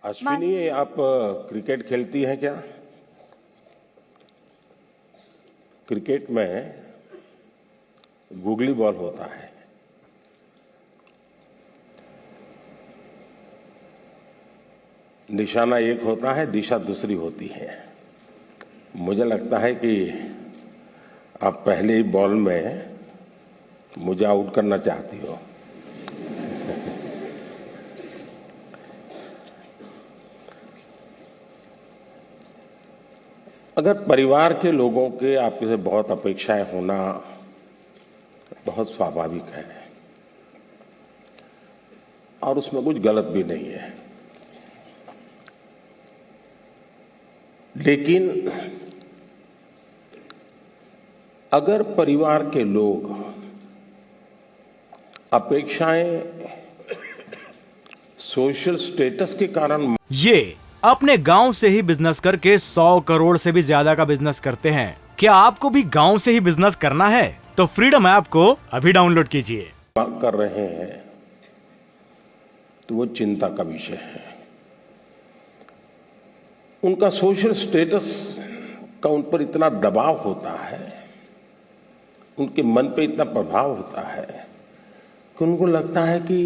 अश्विनी, आप क्रिकेट खेलती हैं क्या? क्रिकेट में गूगली बॉल होता है। निशाना एक होता है, दिशा दूसरी होती है। मुझे लगता है कि आप पहले ही बॉल में मुझे आउट करना चाहती हो। अगर परिवार के लोगों के आपसे बहुत अपेक्षाएं होना बहुत स्वाभाविक है और उसमें कुछ गलत भी नहीं है, लेकिन अगर परिवार के लोग अपेक्षाएं सोशल स्टेटस के कारण ये अपने गांव से ही बिजनेस करके 100 करोड़ से भी ज्यादा का बिजनेस करते हैं। क्या आपको भी गांव से ही बिजनेस करना है? तो फ्रीडम ऐप को अभी डाउनलोड कीजिए। कर रहे हैं तो वो चिंता का विषय है। उनका सोशल स्टेटस का उन पर इतना दबाव होता है, उनके मन पे इतना प्रभाव होता है कि उनको लगता है कि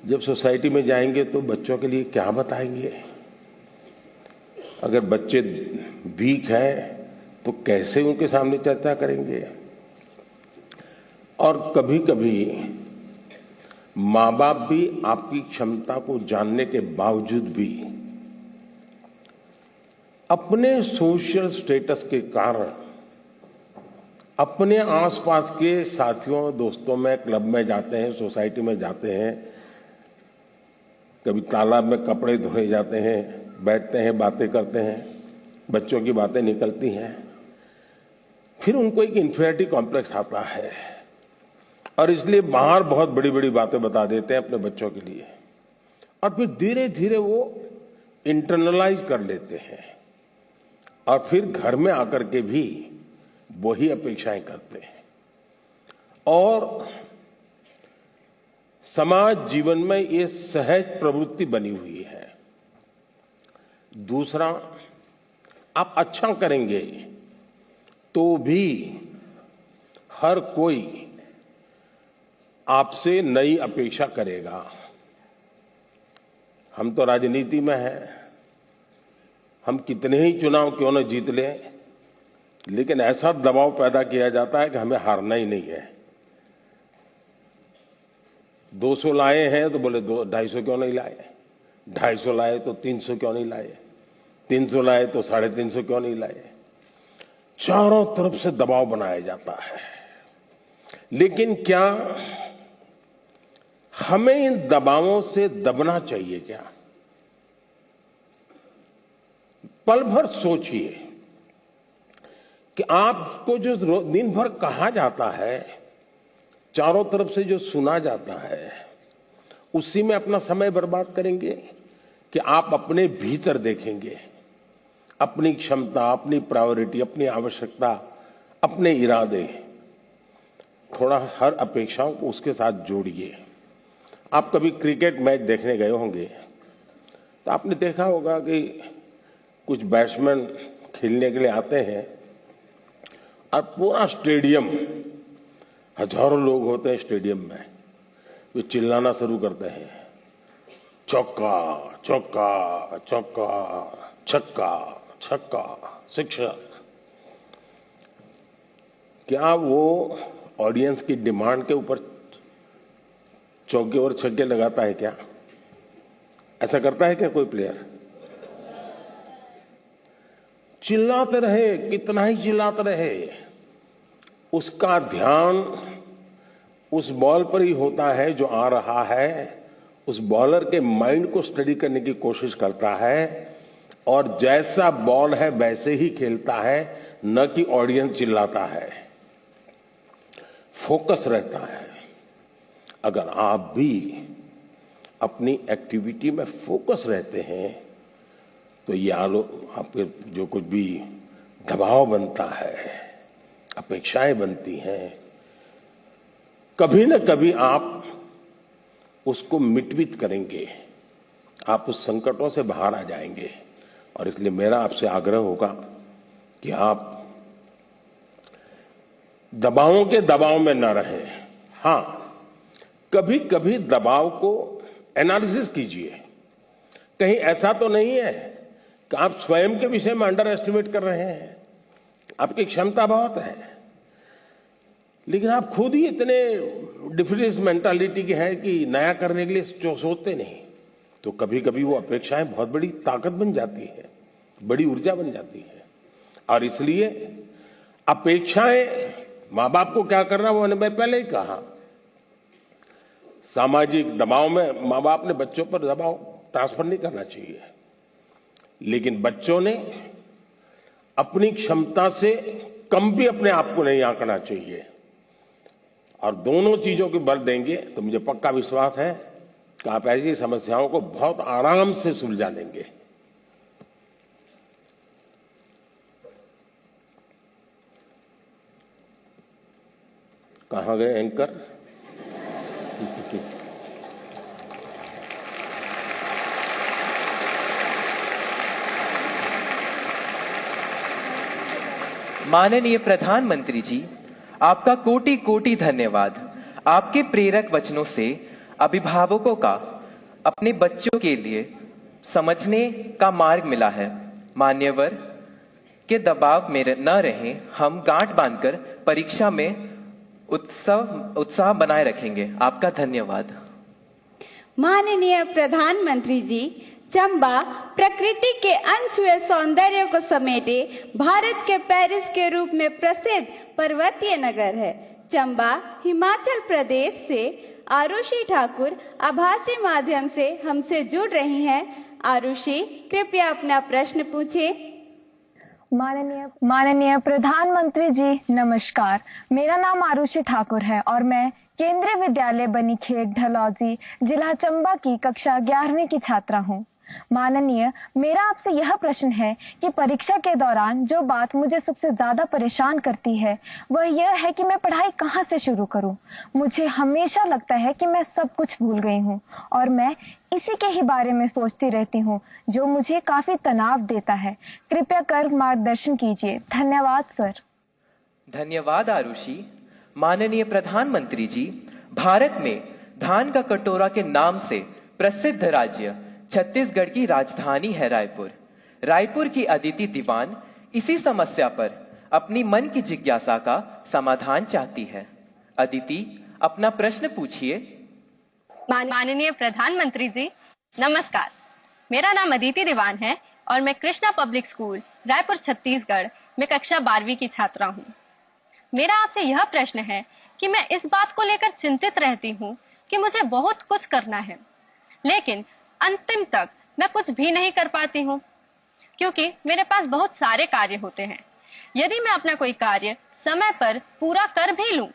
जब सोसाइटी में जाएंगे तो बच्चों के लिए क्या बताएंगे। अगर बच्चे वीक हैं तो कैसे उनके सामने चर्चा करेंगे। और कभी कभी मां बाप भी आपकी क्षमता को जानने के बावजूद भी अपने सोशल स्टेटस के कारण अपने आसपास के साथियों दोस्तों में क्लब में जाते हैं, सोसाइटी में जाते हैं, कभी तालाब में कपड़े धोए जाते हैं, बैठते हैं, बातें करते हैं, बच्चों की बातें निकलती हैं। फिर उनको एक इन्फीरियरिटी कॉम्प्लेक्स आता है और इसलिए बाहर बहुत बड़ी बड़ी बातें बता देते हैं अपने बच्चों के लिए और फिर धीरे धीरे वो इंटरनलाइज कर लेते हैं और फिर घर में आकर के भी वही अपेक्षाएं करते हैं। और समाज जीवन में ये सहज प्रवृत्ति बनी हुई है। दूसरा, आप अच्छा करेंगे तो भी हर कोई आपसे नई अपेक्षा करेगा। हम तो राजनीति में हैं, हम कितने ही चुनाव क्यों न जीत लें, लेकिन ऐसा दबाव पैदा किया जाता है कि हमें हारना ही नहीं है। 200 लाए हैं तो बोले 250 क्यों नहीं लाए, 250 लाए तो 300 क्यों नहीं लाए, 300 लाए तो 350 क्यों नहीं लाए। चारों तरफ से दबाव बनाया जाता है। लेकिन क्या हमें इन दबावों से दबना चाहिए क्या? पल भर सोचिए कि आपको जो दिन भर कहा जाता है, चारों तरफ से जो सुना जाता है, उसी में अपना समय बर्बाद करेंगे कि आप अपने भीतर देखेंगे, अपनी क्षमता, अपनी प्रायोरिटी, अपनी आवश्यकता, अपने इरादे, थोड़ा हर अपेक्षाओं को उसके साथ जोड़िए। आप कभी क्रिकेट मैच देखने गए होंगे तो आपने देखा होगा कि कुछ बैट्समैन खेलने के लिए आते हैं और पूरा स्टेडियम, हजारों लोग होते हैं स्टेडियम में, वे चिल्लाना शुरू करते हैं, चौका चौका चौका, छक्का छक्का, शिक्षक। क्या वो ऑडियंस की डिमांड के ऊपर चौके और छक्के लगाता है क्या? ऐसा करता है क्या कोई प्लेयर? चिल्लाते रहे, कितना ही चिल्लाते रहे, उसका ध्यान उस बॉल पर ही होता है जो आ रहा है। उस बॉलर के माइंड को स्टडी करने की कोशिश करता है और जैसा बॉल है वैसे ही खेलता है, न कि ऑडियंस चिल्लाता है। फोकस रहता है। अगर आप भी अपनी एक्टिविटी में फोकस रहते हैं तो ये आपके जो कुछ भी दबाव बनता है, अपेक्षाएं बनती हैं, कभी न कभी आप उसको मिटवित करेंगे, आप उस संकटों से बाहर आ जाएंगे। और इसलिए मेरा आपसे आग्रह होगा कि आप दबावों के दबाव में न रहें। हां, कभी कभी दबाव को एनालिसिस कीजिए। कहीं ऐसा तो नहीं है कि आप स्वयं के विषय में अंडर एस्टिमेट कर रहे हैं। आपकी क्षमता बहुत है, लेकिन आप खुद ही इतने डिफरेंस मेंटालिटी के हैं कि नया करने के लिए सोचते नहीं। तो कभी कभी वो अपेक्षाएं बहुत बड़ी ताकत बन जाती है, बड़ी ऊर्जा बन जाती है। और इसलिए अपेक्षाएं, मां बाप को क्या करना वो मैंने पहले ही कहा। सामाजिक दबाव में मां बाप ने बच्चों पर दबाव ट्रांसफर नहीं करना चाहिए, लेकिन बच्चों ने अपनी क्षमता से कम भी अपने आप को नहीं आंकना चाहिए। और दोनों चीजों की बल देंगे तो मुझे पक्का विश्वास है कि आप ऐसी समस्याओं को बहुत आराम से सुलझा लेंगे। कहां गए एंकर? माननीय प्रधानमंत्री जी, आपका कोटि कोटि धन्यवाद। आपके प्रेरक वचनों से अभिभावकों का अपने बच्चों के लिए समझने का मार्ग मिला है। मान्यवर के दबाव में न रहें, हम गांठ बांधकर परीक्षा में उत्साह बनाए रखेंगे। आपका धन्यवाद। माननीय प्रधानमंत्री जी, चंबा प्रकृति के अनछुए सौंदर्य को समेटे भारत के पेरिस के रूप में प्रसिद्ध पर्वतीय नगर है। चंबा हिमाचल प्रदेश से आरुषि ठाकुर आभासी माध्यम से हमसे जुड़ रही हैं। आरुषि, कृपया अपना प्रश्न पूछे। माननीय प्रधानमंत्री जी, नमस्कार। मेरा नाम आरुषि ठाकुर है और मैं केंद्रीय विद्यालय बनीखेत ढलौजी, जिला चंबा की कक्षा 11वीं की छात्रा हूँ। माननीय, मेरा आपसे यह प्रश्न है कि परीक्षा के दौरान जो बात मुझे सबसे ज्यादा परेशान करती है वह यह है कि मैं पढ़ाई कहाँ से शुरू करूँ। मुझे हमेशा लगता है कि मैं सब कुछ भूल गई हूँ और मैं इसी के ही बारे में सोचती रहती हूँ, जो मुझे काफी तनाव देता है। कृपया कर मार्गदर्शन कीजिए। धन्यवाद सर। धन्यवाद आरुषि। माननीय प्रधानमंत्री जी, भारत में धान का कटोरा के नाम से प्रसिद्ध राज्य छत्तीसगढ़ की राजधानी है रायपुर। रायपुर की अदिति दीवान इसी समस्या पर अपनी मन की जिज्ञासा का समाधान चाहती है। अदिति, अपना प्रश्न पूछिए। माननीय प्रधानमंत्री जी, नमस्कार। मेरा नाम अदिति दीवान है और मैं कृष्णा पब्लिक स्कूल रायपुर छत्तीसगढ़ में कक्षा 12वीं की छात्रा हूँ। मेरा आपसे यह प्रश्न है कि मैं इस बात को लेकर चिंतित रहती हूँ कि मुझे बहुत कुछ करना है, लेकिन अंतिम तक मैं कुछ भी नहीं कर पाती हूँ, क्योंकि मेरे पास बहुत सारे कार्य होते हैं। यदि मैं अपना कोई कार्य समय पर पूरा कर भी लूं,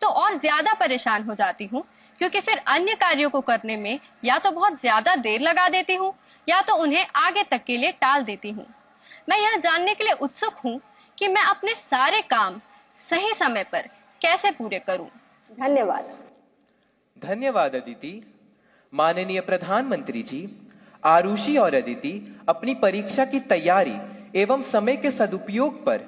तो और ज्यादा परेशान हो जाती हूँ, क्योंकि फिर अन्य कार्यों को करने में या तो बहुत ज्यादा देर लगा देती हूँ या तो उन्हें आगे तक के लिए टाल देती हूँ। मैं यह जानने के लिए उत्सुक हूँ कि मैं अपने सारे काम सही समय पर कैसे पूरे करूं। धन्यवाद। धन्यवाद अदिति। माननीय प्रधानमंत्री जी, आरुषि और अदिति अपनी परीक्षा की तैयारी एवं समय के सदुपयोग पर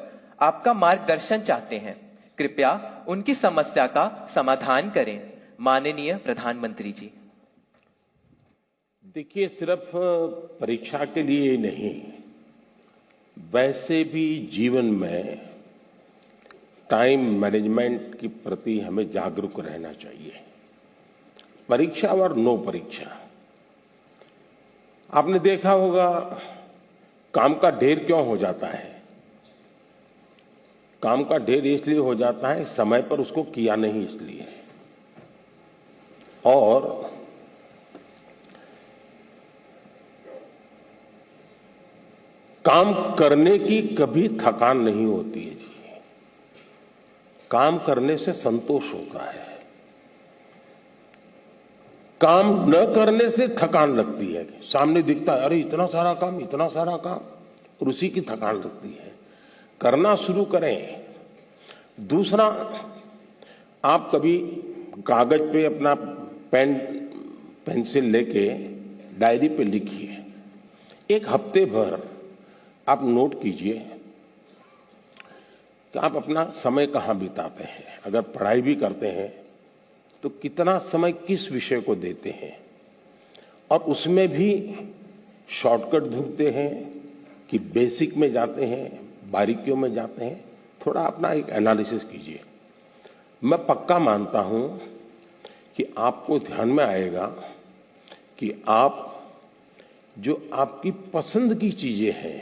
आपका मार्गदर्शन चाहते हैं। कृपया उनकी समस्या का समाधान करें। माननीय प्रधानमंत्री जी। देखिए, सिर्फ परीक्षा के लिए ही नहीं, वैसे भी जीवन में टाइम मैनेजमेंट के प्रति हमें जागरूक रहना चाहिए। परीक्षा और नो परीक्षा, आपने देखा होगा काम का ढेर क्यों हो जाता है। काम का ढेर इसलिए हो जाता है समय पर उसको किया नहीं इसलिए। और काम करने की कभी थकान नहीं होती है जी। काम करने से संतोष होता है। काम न करने से थकान लगती है। सामने दिखता है, अरे इतना सारा काम, इतना सारा काम, और उसी की थकान लगती है। करना शुरू करें। दूसरा, आप कभी कागज पे अपना पेन पेंसिल लेके डायरी पे लिखिए, एक हफ्ते भर आप नोट कीजिए कि आप अपना समय कहाँ बिताते हैं। अगर पढ़ाई भी करते हैं तो कितना समय किस विषय को देते हैं, और उसमें भी शॉर्टकट ढूंढते हैं कि बेसिक में जाते हैं, बारीकियों में जाते हैं। थोड़ा अपना एक एनालिसिस कीजिए। मैं पक्का मानता हूं कि आपको ध्यान में आएगा कि आप जो आपकी पसंद की चीजें हैं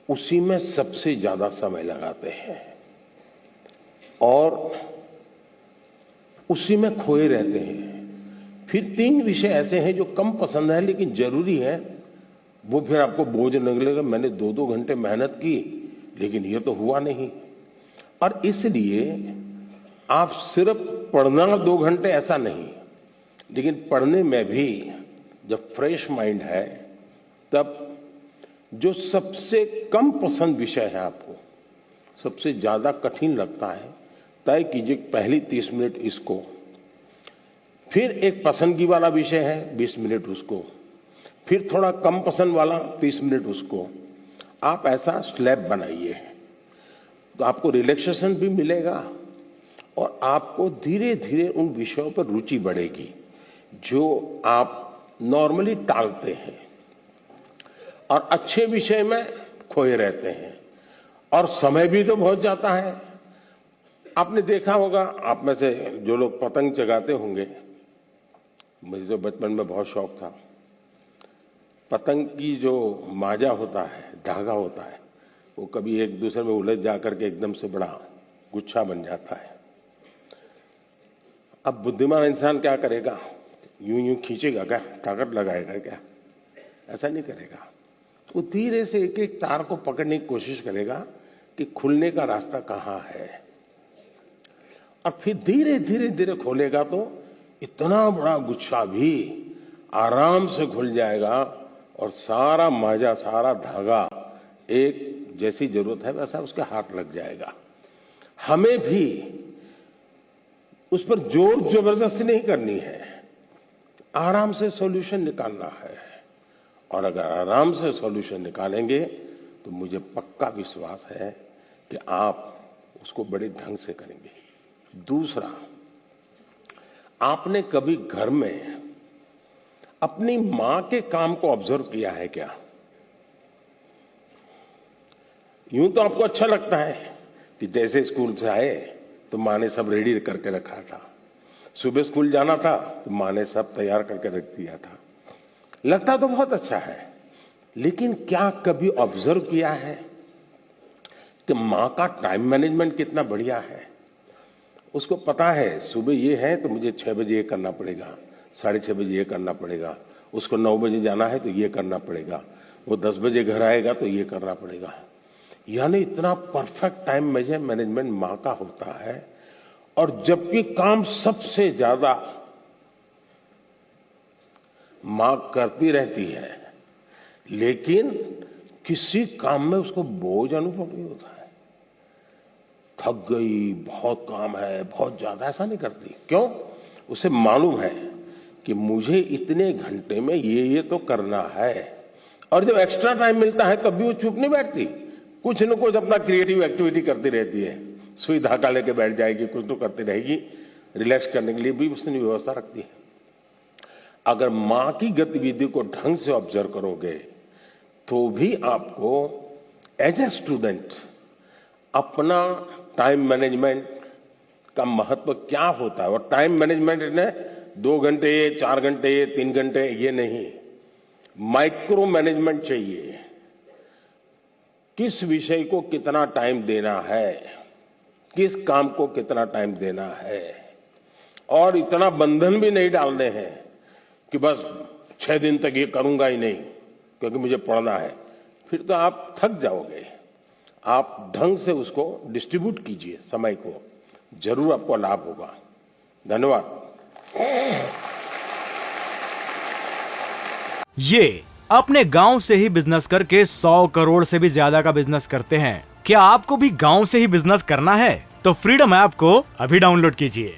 उसी में सबसे ज्यादा समय लगाते हैं और उसी में खोए रहते हैं। फिर 3 विषय ऐसे हैं जो कम पसंद है लेकिन जरूरी है, वो फिर आपको बोझ लगेगा। मैंने 2-2 घंटे मेहनत की लेकिन ये तो हुआ नहीं। और इसलिए आप सिर्फ पढ़ना 2 घंटे ऐसा नहीं, लेकिन पढ़ने में भी जब फ्रेश माइंड है तब जो सबसे कम पसंद विषय है, आपको सबसे ज्यादा कठिन लगता है, तय कीजिए पहली 30 मिनट इसको, फिर एक पसंद की वाला विषय है 20 मिनट उसको, फिर थोड़ा कम पसंद वाला 30 मिनट उसको। आप ऐसा स्लैब बनाइए तो आपको रिलैक्सेशन भी मिलेगा और आपको धीरे धीरे उन विषयों पर रुचि बढ़ेगी जो आप नॉर्मली टालते हैं और अच्छे विषय में खोए रहते हैं। और समय भी तो बहुत जाता है। आपने देखा होगा, आप में से जो लोग पतंग चगाते होंगे, मुझे तो बचपन में बहुत शौक था। पतंग की जो माजा होता है, धागा होता है, वो कभी एक दूसरे में उलझ जाकर के एकदम से बड़ा गुच्छा बन जाता है। अब बुद्धिमान इंसान क्या करेगा? यूं यूं खींचेगा क्या? ताकत लगाएगा क्या? ऐसा नहीं करेगा। वो धीरे से एक एक तार को पकड़ने की कोशिश करेगा कि खुलने का रास्ता कहां है, और फिर धीरे धीरे धीरे खोलेगा तो इतना बड़ा गुच्छा भी आराम से खुल जाएगा और सारा माजा, सारा धागा एक जैसी जरूरत है वैसा उसके हाथ लग जाएगा। हमें भी उस पर जोर जबरदस्ती नहीं करनी है, आराम से सॉल्यूशन निकालना है। और अगर आराम से सॉल्यूशन निकालेंगे तो मुझे पक्का विश्वास है कि आप उसको बड़े ढंग से करेंगे। दूसरा, आपने कभी घर में अपनी मां के काम को ऑब्जर्व किया है क्या? यूं तो आपको अच्छा लगता है कि जैसे स्कूल से आए तो मां ने सब रेडी करके रखा था, सुबह स्कूल जाना था तो मां ने सब तैयार करके रख दिया था। लगता तो बहुत अच्छा है, लेकिन क्या कभी ऑब्जर्व किया है कि मां का टाइम मैनेजमेंट कितना बढ़िया है? उसको पता है सुबह ये है तो मुझे 6 बजे ये करना पड़ेगा, 6:30 बजे ये करना पड़ेगा, उसको 9 बजे जाना है तो ये करना पड़ेगा, वो 10 बजे घर आएगा तो ये करना पड़ेगा। यानी इतना परफेक्ट टाइम मैनेजमेंट मां का होता है। और जबकि काम सबसे ज्यादा मां करती रहती है, लेकिन किसी काम में उसको बोझ अनुभव नहीं होता है। थक गई, बहुत काम है, बहुत ज्यादा, ऐसा नहीं करती। क्यों? उसे मालूम है कि मुझे इतने घंटे में ये तो करना है। और जब एक्स्ट्रा टाइम मिलता है तब भी वो चुप नहीं बैठती, कुछ न कुछ अपना क्रिएटिव एक्टिविटी करती रहती है। सुई धागा लेके बैठ जाएगी, कुछ तो करती रहेगी, रिलैक्स करने के लिए भी उसने व्यवस्था रखती है। अगर मां की गतिविधि को ढंग से ऑब्जर्व करोगे तो भी आपको एज ए स्टूडेंट अपना टाइम मैनेजमेंट का महत्व क्या होता है। और टाइम मैनेजमेंट ने 2 घंटे, 4 घंटे, 3 घंटे ये नहीं, माइक्रो मैनेजमेंट चाहिए। किस विषय को कितना टाइम देना है, किस काम को कितना टाइम देना है, और इतना बंधन भी नहीं डालने हैं कि बस 6 दिन तक ये करूंगा ही नहीं क्योंकि मुझे पढ़ना है। फिर तो आप थक जाओगे। आप ढंग से उसको डिस्ट्रीब्यूट कीजिए समय को, जरूर आपको लाभ होगा। धन्यवाद। ये अपने गांव से ही बिजनेस करके 100 करोड़ से भी ज्यादा का बिजनेस करते हैं। क्या आपको भी गांव से ही बिजनेस करना है? तो फ्रीडम ऐप को अभी डाउनलोड कीजिए।